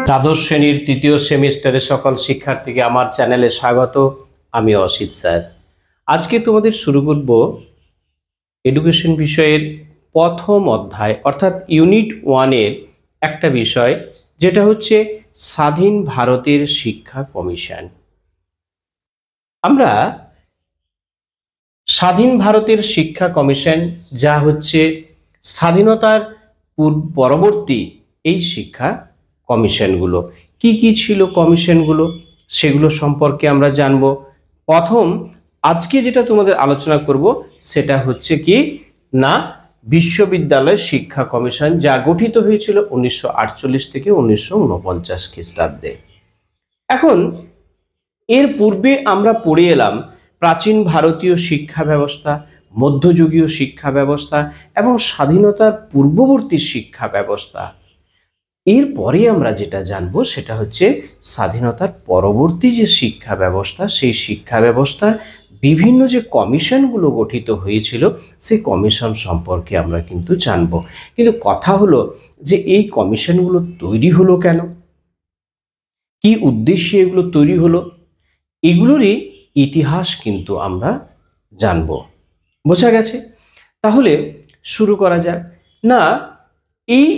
দ্বাদশ শ্রেণীর তৃতীয় সেমিস্টারের সকল শিক্ষার্থীকে আমার চ্যানেলে স্বাগত। আমি অসিত স্যার। আজকে তোমাদের শুরু করব এডুকেশন বিষয়ের প্রথম অধ্যায় অর্থাৎ ইউনিট 1-এর একটা বিষয়, যেটা হচ্ছে স্বাধীন ভারতের শিক্ষা কমিশন। আমরা স্বাধীন ভারতের শিক্ষা কমিশন, যা হচ্ছে স্বাধীনতার পরবর্তী এই শিক্ষা কমিশনগুলো, কি কি ছিল কমিশনগুলো, সেগুলো সম্পর্কে আমরা জানব। প্রথম আজকে যেটা তোমাদের আলোচনা করব সেটা হচ্ছে কি না, বিশ্ববিদ্যালয় শিক্ষা কমিশন, যা গঠিত হয়েছিল 1948 থেকে 1949 খ্রিস্টাব্দে। এখন এর পূর্বে আমরা পড়ে এলাম প্রাচীন ভারতীয় শিক্ষা ব্যবস্থা, মধ্যযুগীয় শিক্ষা ব্যবস্থা এবং স্বাধীনতার পূর্ববর্তী শিক্ষা ব্যবস্থা। এরপরে আমরা যেটা জানবো সেটা হচ্ছে স্বাধীনতার পরবর্তী যে শিক্ষা ব্যবস্থা, সেই শিক্ষা ব্যবস্থার বিভিন্ন যে কমিশনগুলো গঠিত হয়েছিল সেই কমিশন সম্পর্কে আমরা কিন্তু জানবো। কিন্তু কথা হলো যে এই কমিশনগুলো তৈরি হলো কেন, কি উদ্দেশ্যে এগুলো তৈরি হলো, এগুলোরই ইতিহাস কিন্তু আমরা জানবো। বোঝা গেছে? তাহলে শুরু করা যাক। না, এই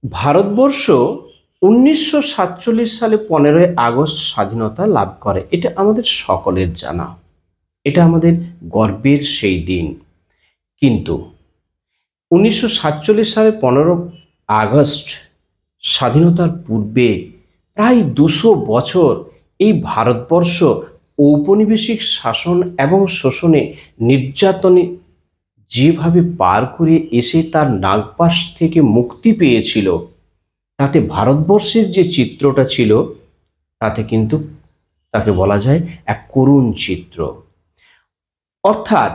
ভারতবর্ষ 1947 সালে 15ই আগস্ট স্বাধীনতা লাভ করে, এটা আমাদের সকলের জানা, এটা আমাদের গর্বের সেই দিন। কিন্তু 1947 সালে 15 আগস্ট স্বাধীনতার পূর্বে প্রায় 200 বছর এই ভারতবর্ষ ঔপনিবেশিক শাসন এবং শোষণে, নির্যাতনে যেভাবে পার করে এসে তার নাগপাশ থেকে মুক্তি পেয়েছিল, তাতে ভারতবর্ষের যে চিত্রটা ছিল তাতে কিন্তু তাকে বলা যায় এক করুণ চিত্র। অর্থাৎ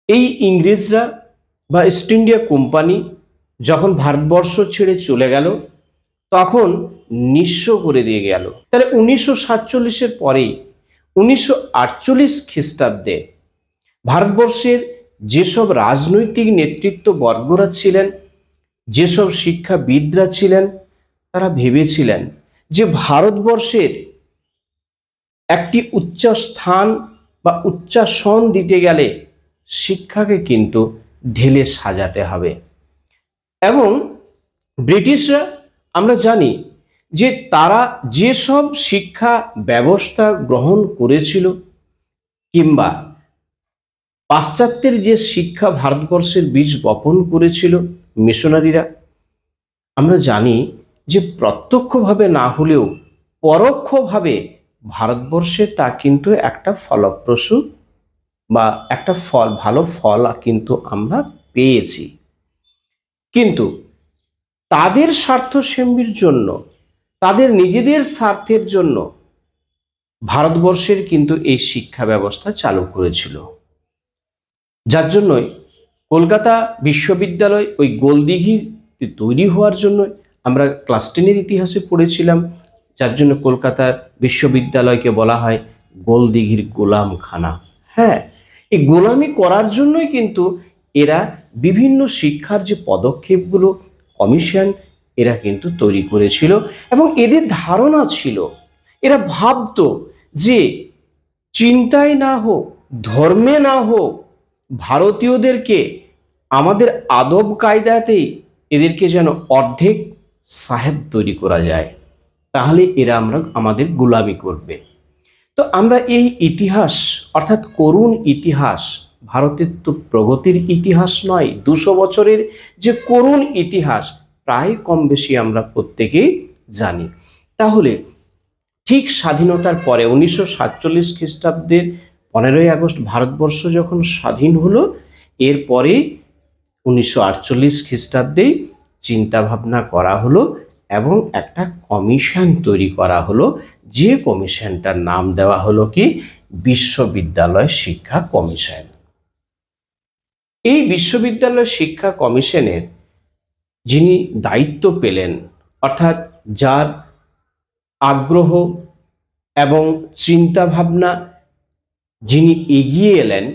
এই ইংরেজরা বা ইস্ট ইন্ডিয়া কোম্পানি যখন ভারতবর্ষ ছেড়ে চলে গেল, তখন নিঃস্ব করে দিয়ে গেল। তাহলে 1947-এর পরেই 1948 খ্রিস্টাব্দে ভারতবর্ষের যেসব রাজনৈতিক নেতৃত্ববর্গরা ছিলেন, যেসব শিক্ষাবিদরা ছিলেন, তারা ভেবেছিলেন যে ভারতবর্ষের একটি উচ্চ স্থান বা উচ্চাসন দিতে গেলে শিক্ষাকে কিন্তু ঢেলে সাজাতে হবে। এবং ব্রিটিশরা, আমরা জানি যে তারা যেসব শিক্ষা ব্যবস্থা গ্রহণ করেছিল, কিংবা পাশ্চাত্যের যে শিক্ষা ভারতবর্ষের বীজ বপন করেছিল মিশনারিরা, আমরা জানি যে প্রত্যক্ষভাবে না হলেও পরোক্ষভাবে ভারতবর্ষে তা কিন্তু একটা ফলপ্রসূ বা একটা ভালো ফল কিন্তু আমরা পেয়েছি। কিন্তু তাদের স্বার্থসেম্বির জন্য, তাদের নিজেদের স্বার্থের জন্য ভারতবর্ষের কিন্তু এই শিক্ষা ব্যবস্থা চালু করেছিল, যার জন্যই কলকাতা বিশ্ববিদ্যালয় ওই গোলদিঘির তৈরি হওয়ার জন্য আমরা ক্লাস 10-এর ইতিহাসে পড়েছিলাম, যার জন্য কলকাতার বিশ্ববিদ্যালয়কে বলা হয় গোলদিঘির গোলামখানা। হ্যাঁ, এই গোলামি করার জন্যই কিন্তু এরা বিভিন্ন শিক্ষার যে পদক্ষেপগুলো, কমিশন এরা কিন্তু তৈরি করেছিল। এবং এদের ধারণা ছিল, এরা ভাবতো যে চিন্তায় না হোক, ধর্মে না হোক, ভারতীয়দেরকে আমাদের আদব কায়দাতেই এদেরকে যেন অর্ধেক সাহেব তৈরি করা যায়, তাহলে এরা আমাদের গোলামি করবে। তো আমরা এই ইতিহাস, অর্থাৎ করুণ ইতিহাস, ভারতের তো প্রগতির ইতিহাস নয়, 200 বছরের যে করুণ ইতিহাস, প্রায় কম বেশি আমরা প্রত্যেকেই জানি। তাহলে ঠিক স্বাধীনতার পরে 1947 খ্রিস্টাব্দের 15ই আগস্ট ভারতবর্ষ যখন স্বাধীন হলো, এরপরে 1948 খ্রিস্টাব্দে চিন্তাভাবনা করা হলো এবং একটা কমিশন তৈরি করা হলো, যে কমিশনটার নাম দেওয়া হলো কি বিশ্ববিদ্যালয় শিক্ষা কমিশন। এই বিশ্ববিদ্যালয় শিক্ষা কমিশনের যিনি দায়িত্ব পেলেন, অর্থাৎ যার আগ্রহ এবং চিন্তাভাবনা যিনি এগিয়ে এলেন,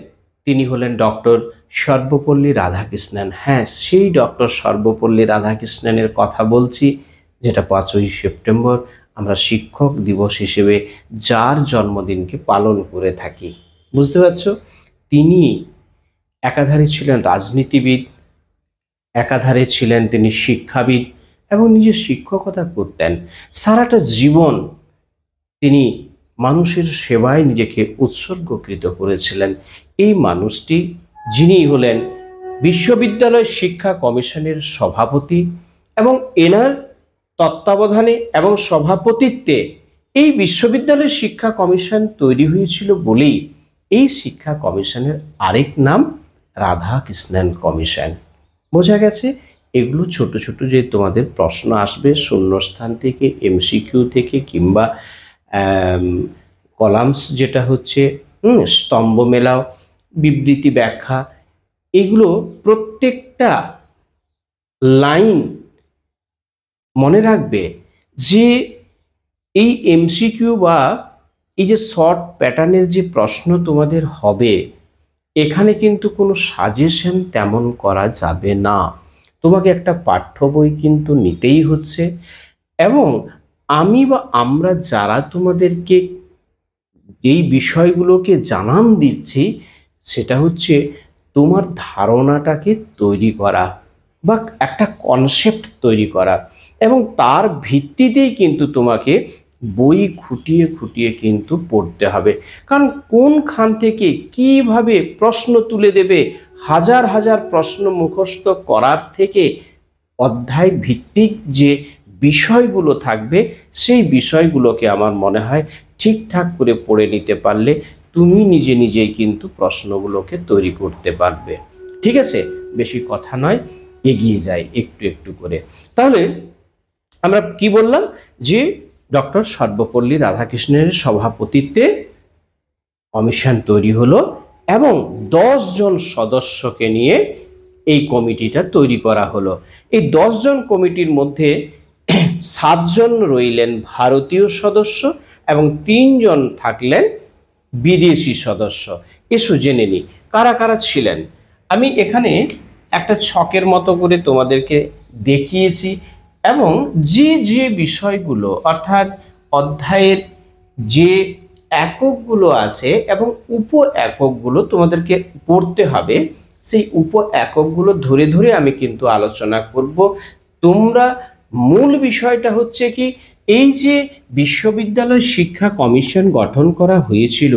তিনি হলেন ডক্টর সর্বপল্লী রাধাকৃষ্ণন। হ্যাঁ, সেই ডক্টর সর্বপল্লী রাধাকৃষ্ণনের কথা বলছি, যেটা 5ই সেপ্টেম্বর আমরা শিক্ষক দিবস হিসেবে যার জন্মদিনকে পালন করে থাকি। বুঝতে পারছো? তিনি একাধারে ছিলেন রাজনীতিবিদ, একাধারে ছিলেন তিনি শিক্ষাবিদ এবং নিজে শিক্ষকতা করতেন। সারাটা জীবন তিনি মানুষের সেবায় নিজেকে উৎসর্গকৃত করেছিলেন। এই মানুষটি, যিনি হলেন বিশ্ববিদ্যালয় শিক্ষা কমিশনের সভাপতি, এবং এনার তত্ত্বাবধানে এবং সভাপতিত্বে এই বিশ্ববিদ্যালয় শিক্ষা কমিশন তৈরি হয়েছিল বলেই এই শিক্ষা কমিশনের আরেক নাম রাধাকৃষ্ণন কমিশন। বোঝা গেছে? এগুলো ছোট ছোট যে তোমাদের প্রশ্ন আসবে শূন্যস্থান থেকে, এমসিকিউ থেকে, কিংবা কলামস যেটা হচ্ছে স্তম্ভ মেলাও, বিবৃতি ব্যাখ্যা, এগুলো প্রত্যেকটা লাইন মনে রাখবে যে এই এমসিকিউ বা এই যে শর্ট প্যাটার্নের যে প্রশ্ন তোমাদের হবে, এখানে কিন্তু কোনো সাজেশন তেমন করা যাবে না। তোমাকে একটা পাঠ্য বই কিন্তু নিতেই হচ্ছে, এবং আমি বা আমরা যারা তোমাদেরকে এই বিষয়গুলোকে জানান দিচ্ছি, সেটা হচ্ছে তোমার ধারণাটাকে তৈরি করা বা একটা কনসেপ্ট তৈরি করা, এবং তার ভিত্তিতেই কিন্তু তোমাকে বই খুঁটিয়ে খুঁটিয়ে কিন্তু পড়তে হবে। কারণ কোনখান থেকে কিভাবে প্রশ্ন তুলে দেবে, হাজার হাজার প্রশ্ন মুখস্থ করার থেকে অধ্যায় ভিত্তিক যে বিষয়গুলো থাকবে, সেই বিষয়গুলোকে আমার মনে হয় ঠিকঠাক করে পড়ে নিতে পারলে তুমি নিজে নিজেই কিন্তু প্রশ্নগুলোকে তৈরি করতে পারবে। ঠিক আছে? বেশি কথা নয়, এগিয়ে যাই একটু একটু করে। তাহলে আমরা কি বললাম, যে ডক্টর সর্বপল্লী রাধাকৃষ্ণনের সভাপতিত্বে কমিশন তৈরি হলো এবং 10 জন সদস্যকে নিয়ে এই কমিটিটা তৈরি করা হলো। এই 10 জন কমিটির মধ্যে 7 জন রইলেন ভারতীয় সদস্য এবং 3 জন থাকলেন বিদেশি সদস্য। এসো জেনে নিই কারা কারা ছিলেন। আমি এখানে একটা ছকের মতো করে তোমাদেরকে দেখিয়েছি, এবং যে যে বিষয়গুলো অর্থাৎ অধ্যায়ের যে এককগুলো আছে এবং উপ এককগুলো তোমাদেরকে পড়তে হবে, সেই উপ এককগুলো ধরে ধরে আমি কিন্তু আলোচনা করব। তোমরা মূল বিষয়টা হচ্ছে কি, এই যে বিশ্ববিদ্যালয় শিক্ষা কমিশন গঠন করা হয়েছিল,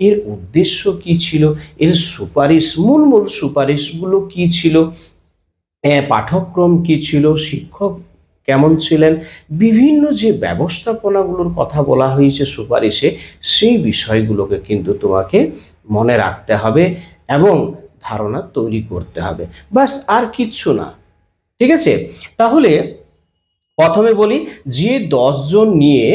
এর উদ্দেশ্য কি ছিল, এর সুপারিশ, মূল মূল সুপারিশগুলো কি ছিল, পাঠ্যক্রম কি ছিল, শিক্ষক কেমন ছিলেন, বিভিন্ন যে ব্যবস্থাপনাগুলোর কথা বলা হয়েছে সুপারিশে, সেই বিষয়গুলোকে কিন্তু তোমাকে মনে রাখতে হবে এবং ধারণা তৈরি করতে হবে। বাস, আর কিচ্ছু না। ঠিক আছে? তাহলে প্রথমে বলি, যে 10 জন নিয়ে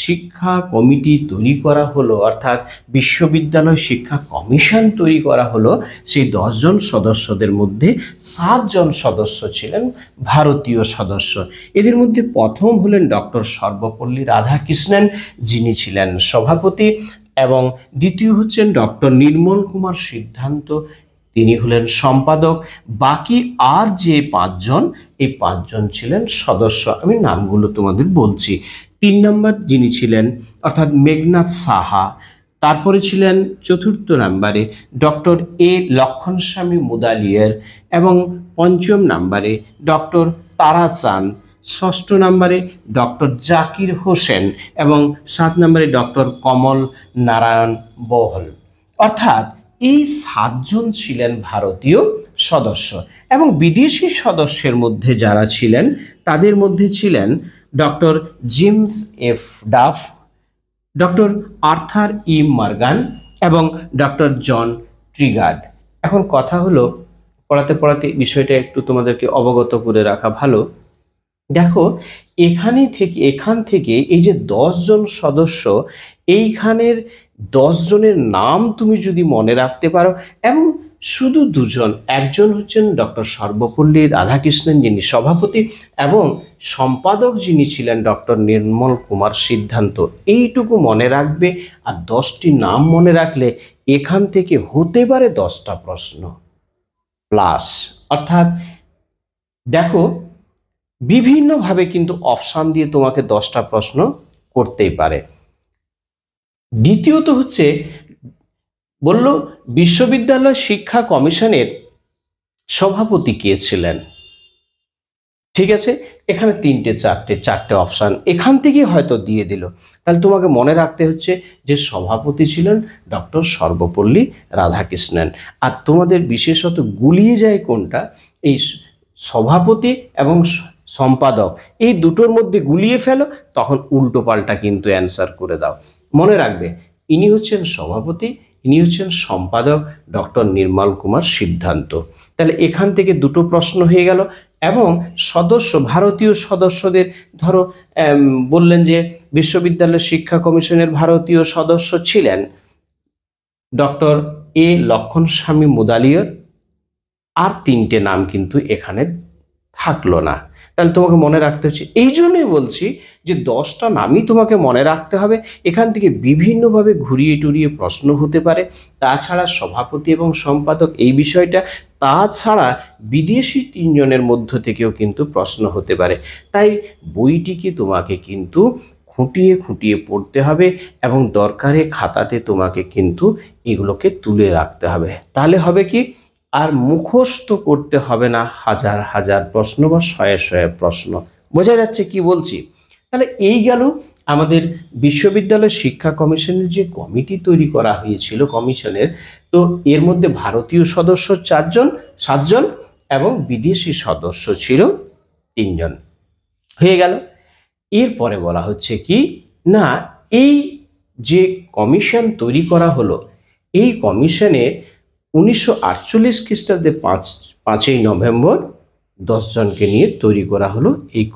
শিক্ষা কমিটি তৈরি করা হলো, অর্থাৎ বিশ্ববিদ্যালয় শিক্ষা কমিশন তৈরি করা হলো, সেই 10 জন সদস্যদের মধ্যে 7 জন সদস্য ছিলেন ভারতীয় সদস্য। এদের মধ্যে প্রথম হলেন ডক্টর সর্বপল্লী রাধাকৃষ্ণন, যিনি ছিলেন সভাপতি, এবং দ্বিতীয় হচ্ছেন ডক্টর নির্মল কুমার সিদ্ধান্ত, তিনি হলেন সম্পাদক। বাকি আর যে 5 জন, এই 5 জন ছিলেন সদস্য। আমি নামগুলো তোমাদের বলছি। 3 নম্বর যিনি ছিলেন অর্থাৎ মেঘনাথ সাহা, তারপরে ছিলেন 4র্থ নম্বরে ডক্টর এ লক্ষণস্বামী মুদালিয়ার, এবং 5ম নম্বরে ডক্টর তারাচাঁদ, 6ষ্ঠ নম্বরে ডক্টর জাকির হোসেন, এবং 7 নম্বরে ডক্টর কমল নারায়ণ বহল। অর্থাৎ এই 7 জন ছিলেন ভারতীয় সদস্য, এবং বিদেশি সদস্যের মধ্যে যারা ছিলেন, তাদের মধ্যে ছিলেন doctor James F Duff, doctor Arthur E Morgan এবং ডক্টর জন ট্রিগার্ড। এখন কথা হলো, পড়াতে পড়াতে বিষয়টা একটু তোমাদেরকে অবগত করে রাখা ভালো। দেখো, এখান থেকে এই যে 10 জন সদস্য, এইখানের 10 জনের নাম তুমি যদি মনে রাখতে পারো, এবং শুধু 2 জন, একজন হচ্ছেন ডক্টর সর্বপল্লী রাধাকৃষ্ণন, যিনি সভাপতি, এবং সম্পাদক যিনি ছিলেন ডক্টর নির্মল কুমার সিদ্ধান্ত, এইটুকু মনে রাখবে। আর 10টি নাম মনে রাখলে এখান থেকে হতে পারে 10টা প্রশ্ন প্লাস। অর্থাৎ দেখো, বিভিন্নভাবে কিন্তু অপশান দিয়ে তোমাকে 10টা প্রশ্ন করতেই পারে। দ্বিতীয়ত হচ্ছে বলল বিশ্ববিদ্যালয় শিক্ষা কমিশনের সভাপতি কে ছিলেন। ঠিক আছে, এখানে চারটে অপশান এখান থেকে হয়তো দিয়ে দিল। তাহলে তোমাকে মনে রাখতে হচ্ছে যে সভাপতি ছিলেন ডক্টর সর্বপল্লী রাধাকৃষ্ণন। আর তোমাদের বিশেষত গুলিয়ে যায় কোনটা, এই সভাপতি এবং সম্পাদক, এই দুটোর মধ্যে গুলিয়ে ফেলো, তখন উল্টো পাল্টা কিন্তু অ্যান্সার করে দাও। মনে রাখবে ইনি হচ্ছেন সভাপতি, ইনি হচ্ছেন সম্পাদক ডক্টর নির্মল কুমার সিদ্ধান্ত। তাহলে এখান থেকে দুটো প্রশ্ন হয়ে গেল। এবং সদস্য, ভারতীয় সদস্যদের ধরো বললেন যে বিশ্ববিদ্যালয় শিক্ষা কমিশনের ভারতীয় সদস্য ছিলেন ডক্টর এ লক্ষণ স্বামী মুদালিয়ার, আর 3টে নাম কিন্তু এখানে থাকলো না। তাহলে তোমাকে মনে রাখতে হচ্ছে, এই জন্যই বলছি যে 10টা নামই তোমাকে মনে রাখতে হবে। এখান থেকে বিভিন্নভাবে ঘুরিয়ে টুরিয়ে প্রশ্ন হতে পারে। তাছাড়া সভাপতি এবং সম্পাদক এই বিষয়টা, তাছাড়া বিদেশি 3 জনের মধ্য থেকেও কিন্তু প্রশ্ন হতে পারে। তাই বইটিকে তোমাকে কিন্তু খুঁটিয়ে খুঁটিয়ে পড়তে হবে এবং দরকারে খাতাতে তোমাকে কিন্তু এগুলোকে তুলে রাখতে হবে। তাহলে হবে কি, আর মুখস্থ করতে হবে না হাজার হাজার প্রশ্ন বা শয়ে শয়ে প্রশ্ন। বোঝা যাচ্ছে কি বলছি? তাহলে এই গেল আমাদের বিশ্ববিদ্যালয় শিক্ষা কমিশনের যে কমিটি তৈরি করা হয়েছিল কমিশনের, তো এর মধ্যে ভারতীয় সদস্য 7জন এবং বিদেশি সদস্য ছিল 3 জন। হয়ে গেল। এরপরে বলা হচ্ছে কি না, এই যে কমিশন তৈরি করা হলো, এই কমিশনে 1948 খ্রিস্টাব্দে 5ই নভেম্বর 10 জনকে নিয়ে তৈরি করা হলো এই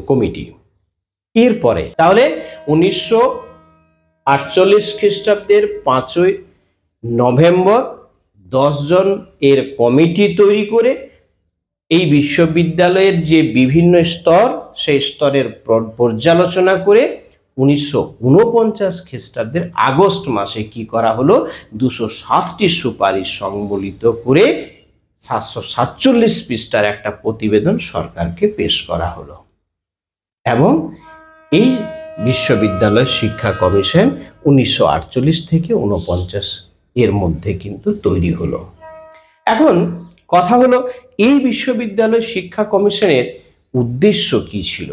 কমিটি। এরপরে তাহলে 1948 খ্রিস্টাব্দের 5ই নভেম্বর 10 জন এর কমিটি তৈরি করে এই বিশ্ববিদ্যালয়ের যে বিভিন্ন স্তর, সেই স্তরের পর্যালোচনা করে 1949 খ্রিস্টাব্দের আগস্ট মাসে কি করা হলো, 207টি সুপারিশ সংবলিত করে 747 পৃষ্ঠার একটা প্রতিবেদন সরকারকে পেশ করা হলো। এবং এই বিশ্ববিদ্যালয় শিক্ষা কমিশন 1948 থেকে 49 এর মধ্যে কিন্তু তৈরি হলো। এখন কথা হলো, এই বিশ্ববিদ্যালয় শিক্ষা কমিশনের উদ্দেশ্য কি ছিল।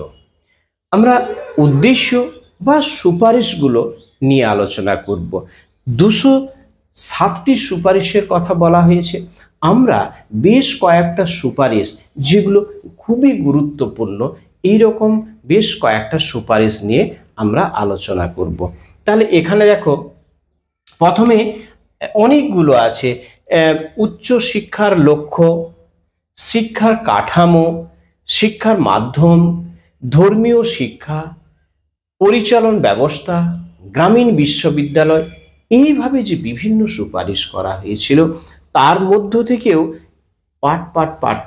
আমরা উদ্দেশ্য বা সুপারিশগুলো নিয়ে আলোচনা করব। 207টি সুপারিশের কথা বলা হয়েছে। আমরা বেশ কয়েকটা সুপারিশ যেগুলো খুবই গুরুত্বপূর্ণ, এইরকম বেশ কয়েকটা সুপারিশ নিয়ে আমরা আলোচনা করব। তাহলে এখানে দেখো, প্রথমে অনেকগুলো আছে। উচ্চ শিক্ষার লক্ষ্য, শিক্ষার কাঠামো, শিক্ষার মাধ্যম, ধর্মীয় শিক্ষা, পরিচালন ব্যবস্থা, গ্রামীণ বিশ্ববিদ্যালয়, এইভাবে যে বিভিন্ন সুপারিশ করা হয়েছিল, তার মধ্য থেকেও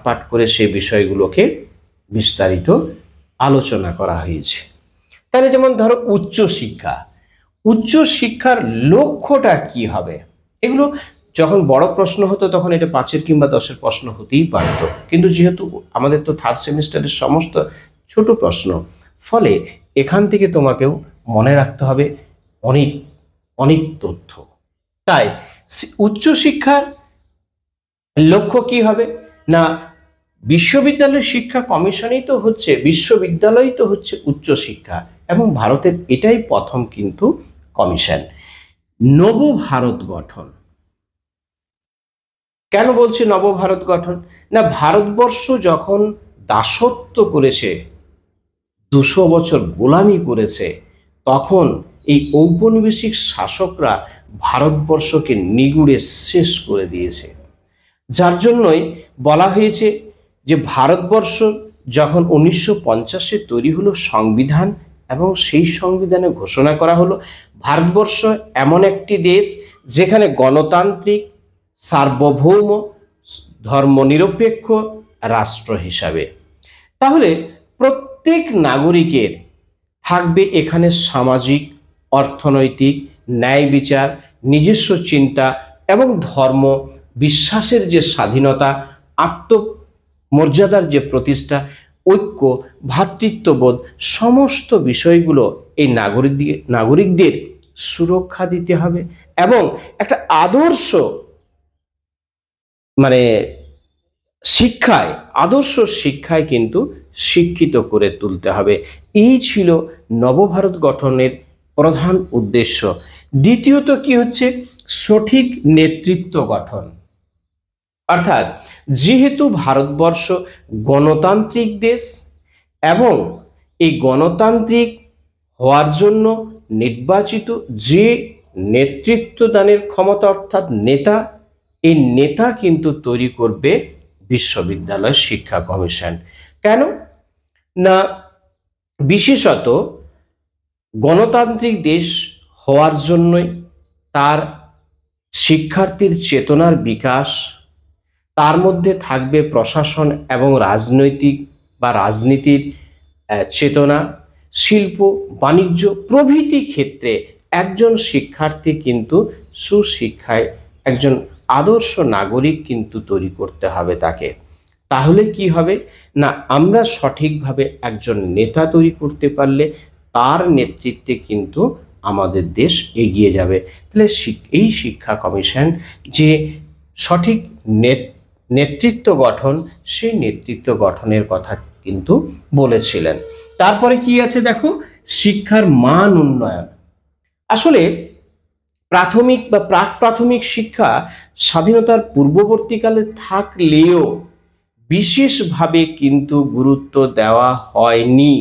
পাট করে সে বিষয়গুলোকে বিস্তারিত আলোচনা করা হয়েছে। তাহলে যেমন ধরো উচ্চ শিক্ষার লক্ষ্যটা কি হবে, এগুলো যখন বড় প্রশ্ন হতো তখন এটা 5 কিংবা 10 প্রশ্ন হতেই পারতো, কিন্তু যেহেতু আমাদের তো 3rd সেমিস্টারের সমস্ত ছোট প্রশ্ন, ফলে এখান থেকে তোমাকেও মনে রাখতে হবে অনেক অনেক তথ্য। তাই উচ্চশিক্ষার লক্ষ্য কি হবে না, বিশ্ববিদ্যালয় শিক্ষা কমিশনই তো হচ্ছে, বিশ্ববিদ্যালয় তো হচ্ছে উচ্চশিক্ষা, এবং ভারতের এটাই প্রথম কিন্তু কমিশন। নবভারত গঠন। কেন বলছি নবভারত গঠন না, ভারতবর্ষ যখন দাসত্ব করেছে, 200 বছর গোলামি করেছে, তখন এই ঔপনিবেশিক শাসকরা ভারতবর্ষকে নিগুড়ে শেষ করে দিয়েছে। যার জন্যই বলা হয়েছে যে ভারতবর্ষ যখন 1950-এ তৈরি হলো সংবিধান, এবং সেই সংবিধানে ঘোষণা করা হলো ভারতবর্ষ এমন একটি দেশ যেখানে গণতান্ত্রিক, সার্বভৌম, ধর্মনিরপেক্ষ রাষ্ট্র হিসাবে, তাহলে প্রত্যেক নাগরিকের থাকবে এখানে সামাজিক, অর্থনৈতিক, ন্যায় বিচার, নিজস্ব চিন্তা এবং ধর্ম বিশ্বাসের যে স্বাধীনতা, আত্মমর্যাদার যে প্রতিষ্ঠা, ঐক্য, ভ্রাতৃত্ববোধ সমস্ত বিষয়গুলো এই নাগরিকদের সুরক্ষা দিতে হবে এবং একটা আদর্শ মানে আদর্শ শিক্ষায় কিন্তু শিক্ষিত করে তুলতে হবে। এই ছিল নবভারত গঠনের প্রধান উদ্দেশ্য। দ্বিতীয়ত কি হচ্ছে? সঠিক নেতৃত্ব গঠন। অর্থাৎ যেহেতু ভারতবর্ষ গণতান্ত্রিক দেশ এবং এই গণতান্ত্রিক হওয়ার জন্য নির্বাচিত যে নেতৃত্ব দানের ক্ষমতা অর্থাৎ নেতা, এই নেতা কিন্তু তৈরি করবে বিশ্ববিদ্যালয় শিক্ষা কমিশন। কেন না, বিশেষত গণতান্ত্রিক দেশ হওয়ার জন্যই তার শিক্ষার্থীর চেতনার বিকাশ, তার মধ্যে থাকবে প্রশাসন এবং রাজনীতির চেতনা, শিল্প বাণিজ্য প্রভৃতি ক্ষেত্রে একজন শিক্ষার্থী কিন্তু সুশিক্ষায় একজন আদর্শ নাগরিক কিন্তু তৈরি করতে হবে তাকে। তাহলে কি হবে না, আমরা সঠিকভাবে একজন নেতা তৈরি করতে পারলে তার নেতৃত্বে কিন্তু আমাদের দেশ এগিয়ে যাবে। তাহলে এই শিক্ষা কমিশন যে সঠিক নেতৃত্ব গঠন, সেই নেতৃত্ব গঠনের কথা কিন্তু বলেছিলেন। তারপরে কি আছে দেখো, শিক্ষার মান উন্নয়ন। আসলে প্রাথমিক বা প্রাক প্রাথমিক শিক্ষা স্বাধীনতার পূর্ববর্তীকালে থাকলেও বিশেষভাবে কিন্তু গুরুত্ব দেওয়া হয়নি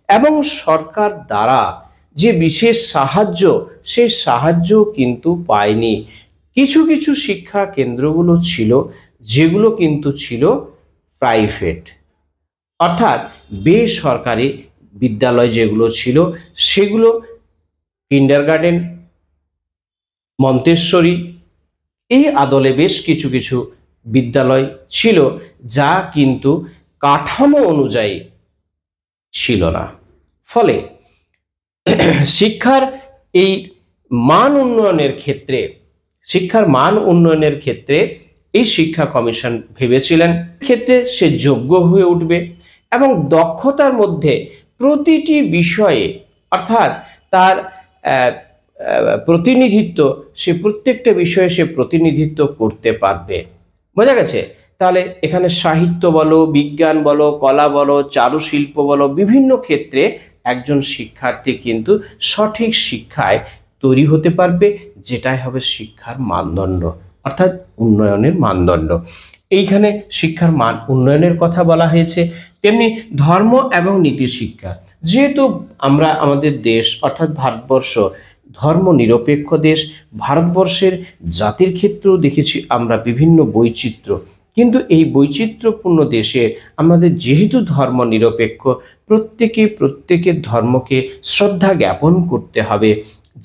এবং সরকার দ্বারা যে বিশেষ সাহায্য, সেই সাহায্য কিন্তু পায়নি। কিছু কিছু শিক্ষা কেন্দ্রগুলো ছিল যেগুলো কিন্তু ছিল প্রাইভেট, অর্থাৎ বেসরকারি বিদ্যালয় যেগুলো ছিল সেগুলো কিন্ডারগার্টেন, মন্তেশ্বরী এই আদলে বেশ কিছু কিছু বিদ্যালয় ছিল যা কিন্তু কাঠামো অনুযায়ী ছিল না। ফলে শিক্ষার মান উন্নয়নের ক্ষেত্রে এই শিক্ষা কমিশন ভেবেছিলেন ক্ষেত্রে সে যোগ্য হয়ে উঠবে এবং দক্ষতার মধ্যে প্রতিটি বিষয়ে অর্থাৎ তার প্রতিনিধিত্ব, সে প্রত্যেকটা বিষয়ে সে প্রতিনিধিত্ব করতে পারবে। বোঝা গেছে? তাহলে এখানে সাহিত্য বলো, বিজ্ঞান বলো, কলা বলো, চারুশিল্প বলো, বিভিন্ন ক্ষেত্রে একজন শিক্ষার্থী কিন্তু সঠিক শিক্ষায় তৈরি হতে পারবে, যেটাই হবে শিক্ষার মানদণ্ড অর্থাৎ উন্নয়নের মানদণ্ড। এইখানে শিক্ষার মান উন্নয়নের কথা বলা হয়েছে। তেমনি ধর্ম এবং নীতি শিক্ষা, যেহেতু আমাদের দেশ অর্থাৎ ভারতবর্ষ ধর্ম নিরপেক্ষ দেশ, ভারতবর্ষের জাতির ক্ষেত্রেও দেখেছি আমরা বিভিন্ন বৈচিত্র্য, কিন্তু এই বৈচিত্র্যপূর্ণ দেশে আমাদের যেহেতু ধর্ম নিরপেক্ষ, প্রত্যেকের ধর্মকে শ্রদ্ধা জ্ঞাপন করতে হবে,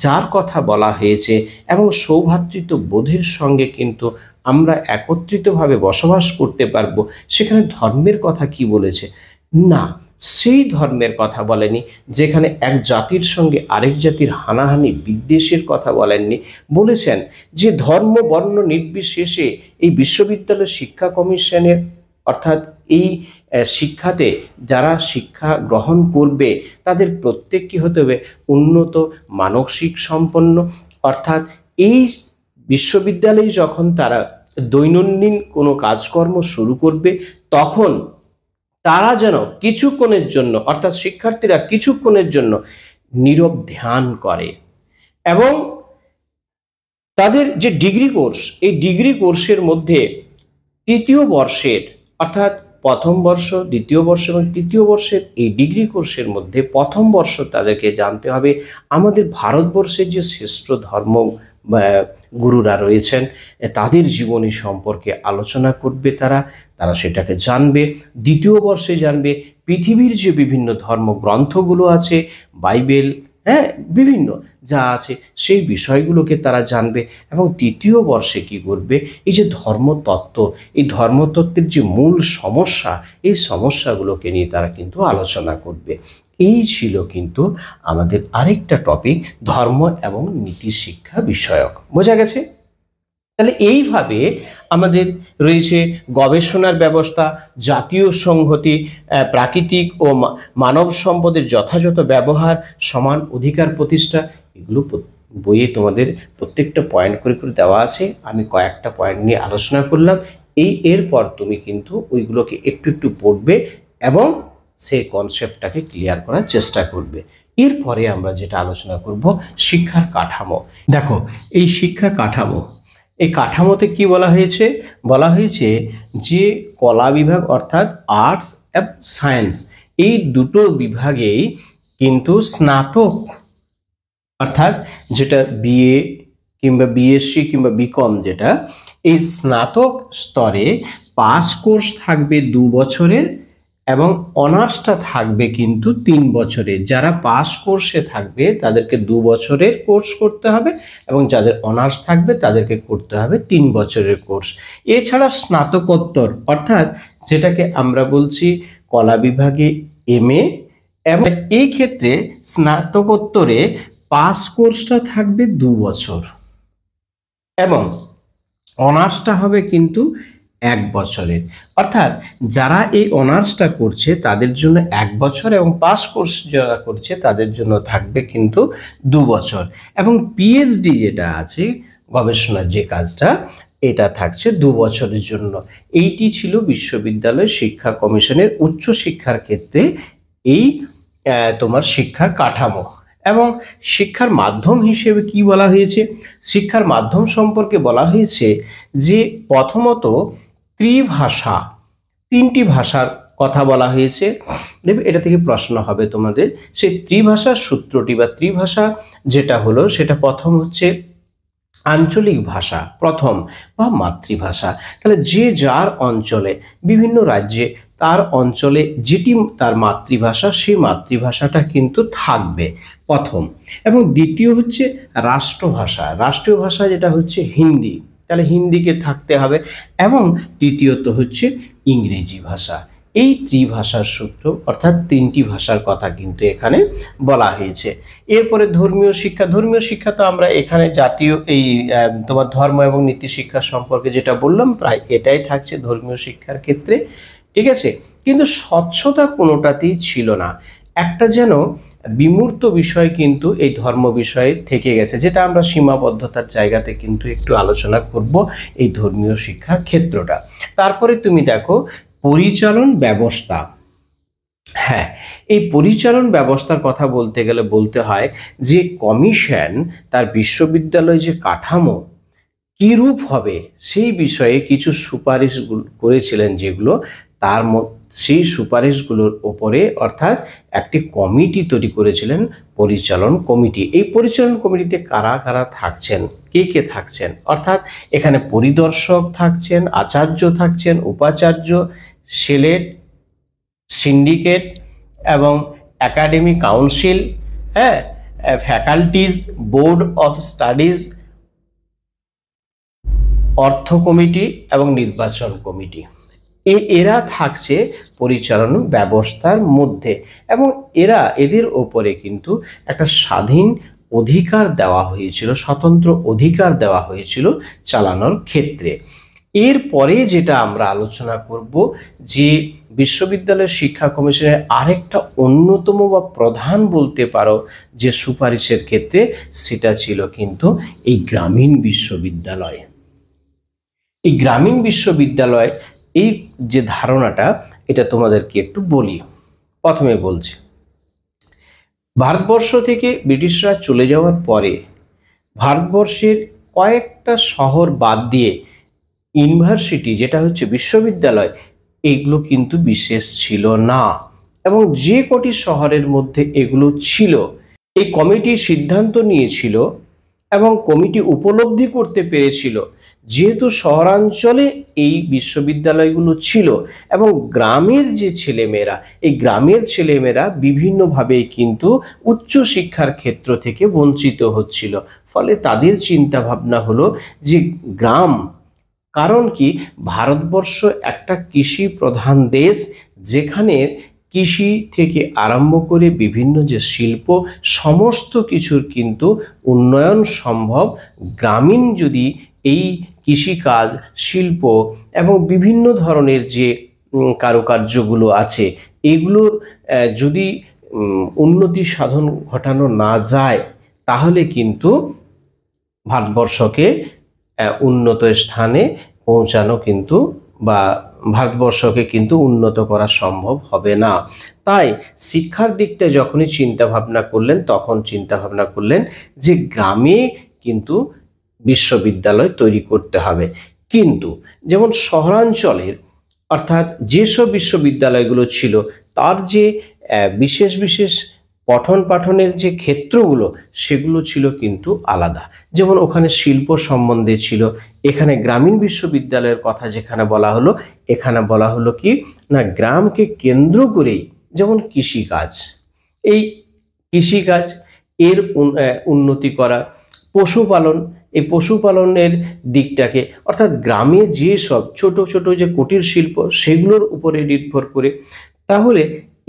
যার কথা বলা হয়েছে, এবং সৌভ্রাতৃত্ব বোধের সঙ্গে কিন্তু আমরা একত্রিতভাবে বসবাস করতে পারবো। সেখানে ধর্মের কথা কি বলেছে? না, সেই ধর্মের কথা বলেনি যেখানে এক জাতির সঙ্গে আরেক জাতির হানাহানি বিদ্বেষের কথা বলেননি। বলেছেন যে ধর্ম বর্ণ নির্বিশেষে এই বিশ্ববিদ্যালয় শিক্ষা কমিশনের অর্থাৎ এই শিক্ষাতে যারা শিক্ষা গ্রহণ করবে তাদের প্রত্যেক কি হতে হবে? উন্নত মানসিক সম্পন্ন। অর্থাৎ এই বিশ্ববিদ্যালয়ে যখন তারা দৈনন্দিন কোনো কাজকর্ম শুরু করবে তখন তারা যেন কিছুক্ষণের জন্য অর্থাৎ শিক্ষার্থীরা কিছুক্ষণের জন্য নীরব ধ্যান করে এবং তাদের যে ডিগ্রি কোর্স, এই ডিগ্রি কোর্সের মধ্যে তৃতীয় বর্ষের অর্থাৎ প্রথম বর্ষ, দ্বিতীয় বর্ষ এবং তৃতীয় বর্ষের এই ডিগ্রি কোর্সের মধ্যে প্রথম বর্ষ তাদেরকে জানতে হবে আমাদের ভারতবর্ষের যে শ্রেষ্ঠ ধর্ম গুরুরা রয়েছেন তাদের জীবনী সম্পর্কে আলোচনা করবে, তারা সেটাকে জানবে। দ্বিতীয় বর্ষে জানবে পৃথিবীর যে বিভিন্ন ধর্মগ্রন্থগুলো আছে, বাইবেল, বিভিন্ন যা আছে সেই বিষয়গুলোকে তারা জানবে। এবং তৃতীয় বর্ষে কি করবে? এই যে ধর্মতত্ত্ব, এই ধর্মতত্ত্বের যে মূল সমস্যা, এই সমস্যাগুলোকে নিয়ে তারা কিন্তু আলোচনা করবে। এই ছিল কিন্তু আমাদের আরেকটা টপিক, ধর্ম এবং নীতি শিক্ষা বিষয়ক। বোঝা গেছে? তাহলে এইভাবে আমাদের রয়েছে গবেষণার ব্যবস্থা, জাতীয় সংহতি, প্রাকৃতিক ও মানব সম্পদের যথাযথ ব্যবহার, সমান অধিকার প্রতিষ্ঠা। এগুলো বইয়ে তোমাদের প্রত্যেকটা পয়েন্ট করে করে দেওয়া আছে। আমি কয়েকটা পয়েন্ট নিয়ে আলোচনা করলাম। এরপর তুমি কিন্তু ওইগুলোকে একটু একটু পড়বে এবং সেই কনসেপ্টটাকে ক্লিয়ার করার চেষ্টা করবে। এরপরে আমরা যেটা আলোচনা করব, শিক্ষার কাঠামো। দেখো, এই শিক্ষার কাঠামো, এই কাঠামোতে কি বলা হয়েছে? বলা হয়েছে যে কলা বিভাগ অর্থাৎ আর্টস এবং সায়েন্স, এই দুটো বিভাগেই কিন্তু স্নাতক অর্থাৎ যেটা বিএ কিংবা বিএসসি কিংবা বিকম, যেটা এই স্নাতক স্তরে পাস কোর্স থাকবে 2 বছরের এবং অনার্সটা থাকবে কিন্তু 3 বছরের। যারা পাস কোর্সে থাকবে তাদেরকে 2 বছরের কোর্স করতে হবে এবং যাদের অনার্স থাকবে তাদেরকে করতে হবে 3 বছরের কোর্স। এছাড়া স্নাতকোত্তর অর্থাৎ যেটাকে আমরা বলছি কলা বিভাগে এমএ, এবং এই ক্ষেত্রে স্নাতকোত্তরে পাস কোর্সটা থাকবে 2 বছর এবং অনার্সটা হবে কিন্তু 1 বছরের। অর্থাৎ যারা এই অনার্সটা করছে তাদের জন্য 1 বছর এবং পাস কোর্স যারা করছে তাদের জন্য থাকবে কিন্তু 2 বছর। এবং পিএইচডি যেটা আছে, গবেষণার যে কাজটা, এটা থাকছে 2 বছরের জন্য। এইটি ছিল বিশ্ববিদ্যালয় শিক্ষা কমিশনের উচ্চ শিক্ষার ক্ষেত্রে এই তোমার শিক্ষার কাঠামো। এবং শিক্ষার মাধ্যম হিসেবে কি বলা হয়েছে? শিক্ষার মাধ্যম সম্পর্কে বলা হয়েছে যে প্রথমত ত্রিভাষা, 3টি ভাষার কথা বলা হয়েছে। দেখবে এটা থেকে প্রশ্ন হবে তোমাদের। সেই ত্রিভাষার সূত্রটি বা ত্রিভাষা যেটা হলো, সেটা প্রথম হচ্ছে আঞ্চলিক ভাষা প্রথম বা মাতৃভাষা। তাহলে যে যার অঞ্চলে, বিভিন্ন রাজ্যে তার অঞ্চলে যেটি তার মাতৃভাষা, সেই মাতৃভাষাটা কিন্তু থাকবে প্রথম। এবং দ্বিতীয় হচ্ছে রাষ্ট্রভাষা, রাষ্ট্রীয় ভাষা যেটা হচ্ছে হিন্দি, তাহলে হিন্দিকে থাকতে হবে। এবং তৃতীয়ত হচ্ছে ইংরেজি ভাষা। এই ত্রিভাষার সূত্র অর্থাৎ 3টি ভাষার কথা কিন্তু এখানে বলা হয়েছে। এরপরে ধর্মীয় শিক্ষা। ধর্মীয় শিক্ষা তো আমরা এখানে জাতীয় এই তোমার ধর্ম এবং নীতি শিক্ষা সম্পর্কে যেটা বললাম, প্রায় এটাই থাকছে ধর্মীয় শিক্ষার ক্ষেত্রে, ঠিক আছে। কিন্তু স্বচ্ছতা কোনোটাতেই ছিল না, একটা যেন বিমূর্ত বিষয় কিন্তু এই ধর্ম বিষয়ে থেকে গেছে, যেটা আমরা সীমাবদ্ধতার জায়গাতে কিন্তু একটু আলোচনা করব এই ধর্মীয় শিক্ষার ক্ষেত্রটা। তারপরে তুমি দেখো পরিচালন ব্যবস্থা। হ্যাঁ, এই পরিচালন ব্যবস্থার কথা বলতে গেলে বলতে হয় যে কমিশন তার বিশ্ববিদ্যালয় যে কাঠামো কীরূপ হবে সেই বিষয়ে কিছু সুপারিশ করেছিলেন, যেগুলো তার সেই সুপারিশগুলোর ওপরে অর্থাৎ একটি কমিটি তৈরি করেছিলেন, পরিচালন কমিটি। এই পরিচালন কমিটিতে কারা কারা থাকছেন, কে কে থাকছেন? অর্থাৎ এখানে পরিদর্শক থাকছেন, আচার্য থাকছেন, উপাচার্য, সিলেট, সিন্ডিকেট এবং একাডেমিক কাউন্সিল, হ্যাঁ, ফ্যাকাল্টিজ, বোর্ড অফ স্টাডিজ, অর্থ কমিটি এবং নির্বাচন কমিটি। এরা থাকছে পরিচালনা ব্যবস্থার মধ্যে এবং এদের ওপরে কিন্তু একটা স্বাধীন অধিকার দেওয়া হয়েছিল, স্বতন্ত্র অধিকার দেওয়া হয়েছিল চালানোর ক্ষেত্রে। এরপরে যেটা আমরা আলোচনা করব যে বিশ্ববিদ্যালয় শিক্ষা কমিশনের আরেকটা অন্যতম বা প্রধান বলতে পারো যে সুপারিশের ক্ষেত্রে, সেটা ছিল কিন্তু এই গ্রামীণ বিশ্ববিদ্যালয়। এই গ্রামীণ বিশ্ববিদ্যালয় এই যে ধারণাটা, এটা তোমাদেরকে একটু বলি। প্রথমে বলছি, ভারতবর্ষ থেকে ব্রিটিশরা চলে যাওয়ার পরে ভারতবর্ষের কয়েকটা শহর বাদ দিয়ে ইউনিভার্সিটি যেটা হচ্ছে বিশ্ববিদ্যালয়, এগুলো কিন্তু বিশেষ ছিল না। এবং যে কটি শহরের মধ্যে এগুলো ছিল, এই কমিটি সিদ্ধান্ত নিয়েছিল এবং কমিটি উপলব্ধি করতে পেরেছিল যেহেতু শহরাঞ্চলে এই বিশ্ববিদ্যালয়গুলো ছিল এবং গ্রামের যে ছেলেমেয়েরা, এই গ্রামের ছেলেমেয়েরা বিভিন্নভাবে কিন্তু উচ্চ শিক্ষার ক্ষেত্র থেকে বঞ্চিত হচ্ছিল। ফলে তাদের চিন্তা ভাবনা হলো যে গ্রাম, কারণ কি ভারতবর্ষ একটা কৃষি প্রধান দেশ, যেখানে কৃষি থেকে আরম্ভ করে বিভিন্ন যে শিল্প, সমস্ত কিছুর কিন্তু উন্নয়ন সম্ভব গ্রামীণ যদি এই কৃষিকাজ, শিল্প এবং বিভিন্ন ধরনের যে কারুকার্যগুলো আছে, এগুলোর যদি উন্নতি সাধন ঘটানো না যায়, তাহলে কিন্তু ভারতবর্ষকে উন্নত স্থানে পৌঁছানো কিন্তু বা ভারতবর্ষকে কিন্তু উন্নত করা সম্ভব হবে না। তাই শিক্ষার দিকটা যখনই চিন্তা ভাবনা করলেন, তখন চিন্তা ভাবনা করলেন যে গ্রামে কিন্তু বিশ্ববিদ্যালয় তৈরি করতে হবে। কিন্তু যেমন শহরাঞ্চলের অর্থাৎ যেসব বিশ্ববিদ্যালয়গুলো ছিল, তার যে বিশেষ বিশেষ পঠন পাঠনের যে ক্ষেত্রগুলো, সেগুলো ছিল কিন্তু আলাদা। যেমন ওখানে শিল্প সম্বন্ধে ছিল, এখানে গ্রামীণ বিশ্ববিদ্যালয়ের কথা যেখানে বলা হলো, এখানে বলা হলো কি না, গ্রামকে কেন্দ্র করেই যেমন কৃষিকাজ, এই কৃষিকাজ এর উন্নতি করা, পশুপালন, এই পশুপালনের দিকটাকে, অর্থাৎ গ্রামে যে সব ছোট ছোট যে কুটির শিল্প, সেগুলোর উপরে নির্ভর করে, তাহলে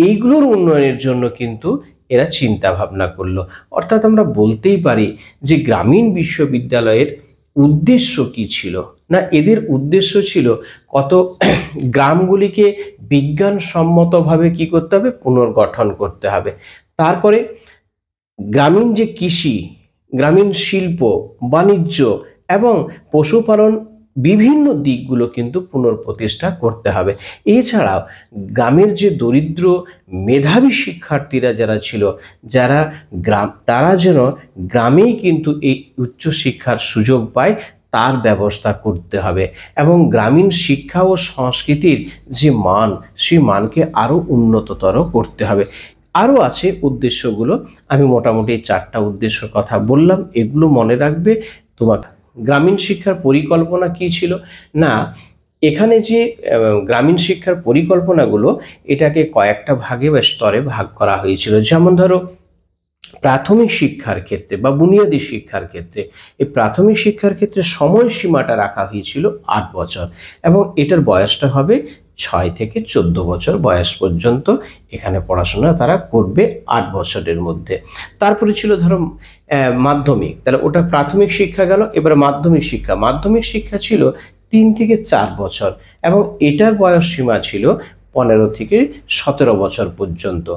এইগুলোর উন্নয়নের জন্য কিন্তু এরা চিন্তা ভাবনা করলো। অর্থাৎ আমরা বলতেই পারি যে গ্রামীণ বিশ্ববিদ্যালয়ের উদ্দেশ্য কি ছিল না, এদের উদ্দেশ্য ছিল কত গ্রামগুলিকে বিজ্ঞানসম্মতভাবে কি করতে হবে, পুনর্গঠন করতে হবে। তারপরে গ্রামীণ যে কৃষি, গ্রামীণ শিল্প, বাণিজ্য এবং পশুপালন, বিভিন্ন দিকগুলো কিন্তু পুনঃপ্রতিষ্ঠা করতে হবে। এছাড়াও গ্রামের যে দরিদ্র মেধাবী শিক্ষার্থীরা যারা ছিল, যারা তারা যেন গ্রামেই কিন্তু এই উচ্চশিক্ষার সুযোগ পায়, তার ব্যবস্থা করতে হবে। এবং গ্রামীণ শিক্ষা ও সংস্কৃতির যে মান, সেই মানকে আরও উন্নততর করতে হবে। আরও আছে উদ্দেশ্যগুলো, আমি মোটামুটি 4টা উদ্দেশ্যর কথা বললাম, এগুলো মনে রাখবে। তোমার গ্রামীণ শিক্ষার পরিকল্পনা কি ছিল না, এখানে যে গ্রামীণ শিক্ষার পরিকল্পনাগুলো, এটাকে কয়েকটা ভাগে বা স্তরে ভাগ করা হয়েছিল। যেমন ধরো প্রাথমিক শিক্ষার ক্ষেত্রে বা বুনিয়াদী শিক্ষার ক্ষেত্রে, এই প্রাথমিক শিক্ষার ক্ষেত্রে সময়সীমাটা রাখা হয়েছিল 8 বছর, এবং এটার বয়সটা হবে 6 থেকে 14 বছর বয়স পর্যন্ত এখানে পড়াশোনা তারা করবে 8 বছরের মধ্যে। তারপরে ছিল ধরো মাধ্যমিক, তাহলে ওটা প্রাথমিক শিক্ষা গেল। এবার মাধ্যমিক শিক্ষা ছিল 3 থেকে 4 বছর, এবং এটার বয়স সীমা ছিল 15 থেকে 17 বছর পর্যন্ত।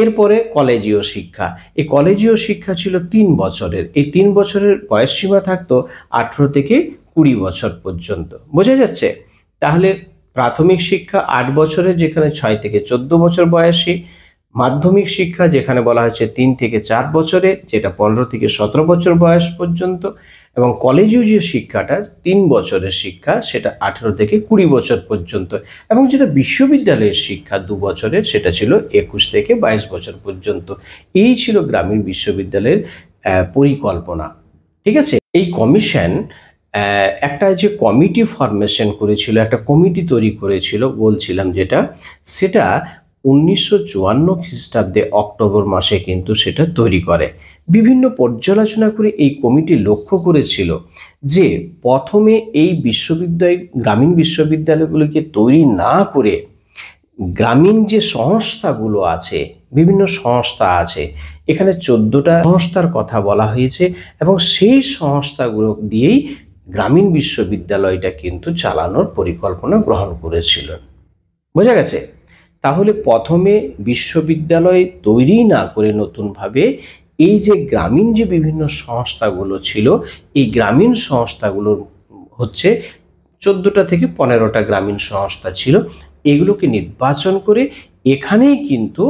এরপরে কলেজীয় শিক্ষা, এই কলেজীয় শিক্ষা ছিল 3 বছরের, এই 3 বছরের বয়স সীমা থাকতো 18 থেকে 20 বছর পর্যন্ত। বোঝা যাচ্ছে? তাহলে প্রাথমিক শিক্ষা 8 বছরের, যেখানে 6 থেকে 14 বছর বয়সী, মাধ্যমিক শিক্ষা যেখানে বলা হয়েছে 3 থেকে 4 বছরের, যেটা 15 থেকে 17 বছর বয়স পর্যন্ত, এবং কলেজীয় যে শিক্ষাটা 3 বছরের শিক্ষা, সেটা 18 থেকে 20 বছর পর্যন্ত, এবং যেটা বিশ্ববিদ্যালয়ের শিক্ষা 2 বছরের, সেটা ছিল 21 থেকে 22 বছর পর্যন্ত। এই ছিল গ্রামীণ বিশ্ববিদ্যালয়ের পরিকল্পনা। ঠিক আছে? এই কমিশন একটা যে কমিটি ফরমেশন করেছিল, একটা কমিটি তৈরি করেছিল বলছিলাম যেটা, সেটা 1954 খ্রিস্টাব্দে অক্টোবর মাসে কিন্তু সেটা তৈরি করে। বিভিন্ন পর্যালোচনা করে এই কমিটি লক্ষ্য করেছিল যে প্রথমে এই গ্রামীণ বিশ্ববিদ্যালয়গুলোকে তৈরি না করে গ্রামীণ যে সংস্থাগুলো আছে, বিভিন্ন সংস্থা আছে, এখানে 14টা সংস্থার কথা বলা হয়েছে, এবং সেই সংস্থাগুলো দিয়েই গ্রামীণ বিশ্ববিদ্যালয়টা কিন্তু চালানোর পরিকল্পনা গ্রহণ করেছিল। বোঝা গেছে? তাহলে প্রথমে বিশ্ববিদ্যালয় তৈরি না করে নতুনভাবে এই যে গ্রামীণ যে বিভিন্ন সংস্থাগুলো ছিল, এই গ্রামীণ সংস্থাগুলো হচ্ছে 14টা থেকে 15টা গ্রামীণ সংস্থা ছিল, এগুলোকে নির্বাচন করে এখানেই কিন্তু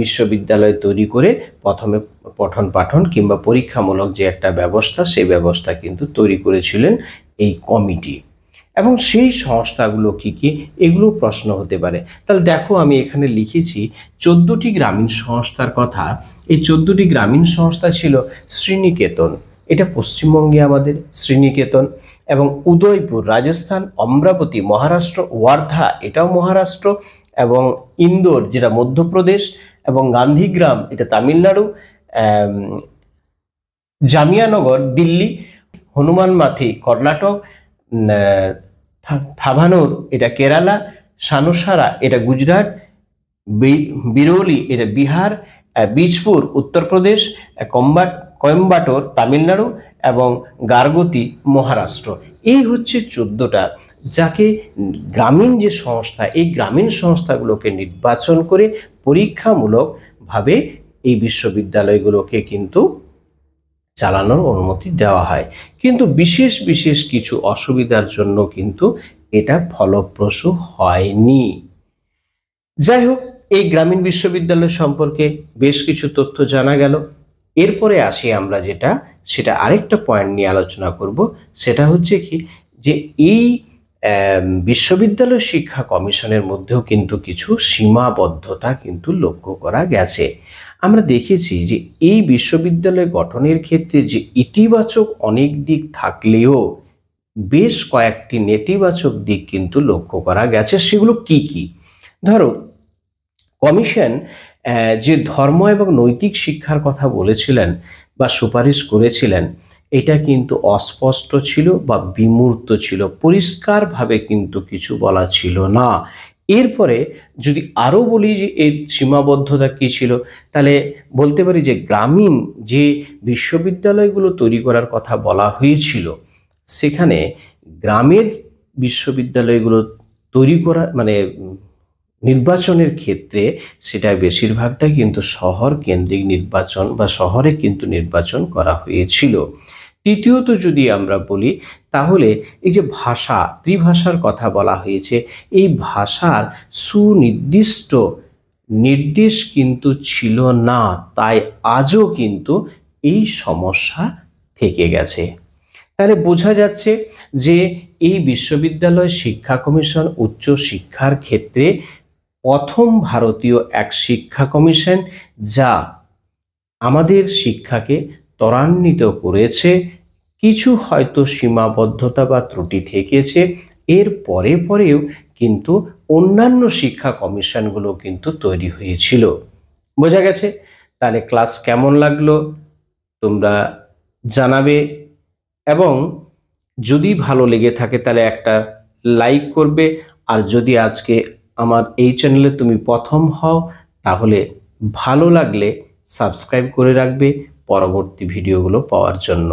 বিশ্ববিদ্যালয় তৈরি করে প্রথমে পঠন পাঠন কিংবা পরীক্ষামূলক যে একটা ব্যবস্থা, সেই ব্যবস্থা কিন্তু তৈরি করেছিলেন এই কমিটি। এবং সেই সংস্থাগুলো কি কি, এগুলো প্রশ্ন হতে পারে। তাহলে দেখো, আমি এখানে লিখেছি 14টি গ্রামীণ সংস্থার কথা। এই 14টি গ্রামীণ সংস্থা ছিল শ্রীনিকেতন, এটা পশ্চিমবঙ্গে আমাদের শ্রীনিকেতন, এবং উদয়পুর রাজস্থান, অমরাবতী মহারাষ্ট্র, ওয়ার্ধা এটাও মহারাষ্ট্র, এবং ইন্দোর যেটা মধ্যপ্রদেশ, এবং গান্ধীগ্রাম এটা তামিলনাড়ু, জামিয়ানগর দিল্লি, হনুমানমাথি কর্ণাটক, থাভানোর এটা কেরালা, সানুসারা এটা গুজরাট, বিরৌলি এটা বিহার, বীজপুর উত্তরপ্রদেশ, কোয়েম্বাটোর তামিলনাড়ু, এবং গারগতি মহারাষ্ট্র। এই হচ্ছে 14টা, যাকে গ্রামীণ যে সংস্থা, এই গ্রামীণ সংস্থাগুলোকে নির্বাচন করে পরীক্ষামূলকভাবে এই বিশ্ববিদ্যালয়গুলোকে কিন্তু চালানোর অনুমতি দেওয়া হয়। কিন্তু বিশেষ বিশেষ কিছু অসুবিধার জন্য কিন্তু এটা ফলপ্রসূ হয়নি। যাই হোক, এই গ্রামীণ বিশ্ববিদ্যালয় সম্পর্কে বেশ কিছু তথ্য জানা গেল। এরপরে আসি আমরা সেটা আরেকটা পয়েন্ট নিয়ে আলোচনা করব। সেটা হচ্ছে কি, যে এই বিশ্ববিদ্যালয় শিক্ষা কমিশনের মধ্যেও কিন্তু কিছু সীমাবদ্ধতা কিন্তু লক্ষ্য করা গেছে। আমরা দেখেছি যে এই বিশ্ববিদ্যালয় গঠনের ক্ষেত্রে যে ইতিবাচক অনেক দিক থাকলেও বেশ কয়েকটি নেতিবাচক দিক কিন্তু লক্ষ্য করা গেছে। সেগুলো কি কি? ধরো, কমিশন যে ধর্ম এবং নৈতিক শিক্ষার কথা বলেছিলেন বা সুপারিশ করেছিলেন, এটা কিন্তু অস্পষ্ট ছিল বা বিমূর্ত ছিল, পরিষ্কারভাবে কিন্তু কিছু বলা ছিল না। এরপরে যদি আরও বলি যে এর সীমাবদ্ধতা কী ছিল, তাহলে বলতে পারি যে গ্রামীণ যে বিশ্ববিদ্যালয়গুলো তৈরি করার কথা বলা হয়েছিল, সেখানে গ্রামের বিশ্ববিদ্যালয়গুলো তৈরি করা মানে নির্বাচনের ক্ষেত্রে সেটা বেশিরভাগটাই কিন্তু শহর কেন্দ্রিক নির্বাচন বা শহরে কিন্তু নির্বাচন করা হয়েছিল। তৃতীয়ত যদি আমরা বলি, তাহলে এই যে ভাষা, ত্রিভাষার কথা বলা হয়েছে, এই ভাষার সুনির্দিষ্ট নির্দেশ কিন্তু ছিল না, তাই আজও কিন্তু এই সমস্যা থেকে গেছে। তাহলে বোঝা যাচ্ছে যে এই বিশ্ববিদ্যালয় শিক্ষা কমিশন উচ্চ শিক্ষার ক্ষেত্রে প্রথম ভারতীয় এক শিক্ষা কমিশন, যা আমাদের শিক্ষাকে ত্বরান্বিত করেছে। কিছু হয়তো সীমাবদ্ধতা বা ত্রুটি থেকেছে, এর পরেও কিন্তু অন্যান্য শিক্ষা কমিশনগুলো কিন্তু তৈরি হয়েছিল। বোঝা গেছে? তাহলে ক্লাস কেমন লাগলো তোমরা জানাবে, এবং যদি ভালো লেগে থাকে তাহলে একটা লাইক করবে। আর যদি আজকে আমার এই চ্যানেলে তুমি প্রথম হও, তাহলে ভালো লাগলে সাবস্ক্রাইব করে রাখবে পরবর্তী ভিডিওগুলো পাওয়ার জন্য।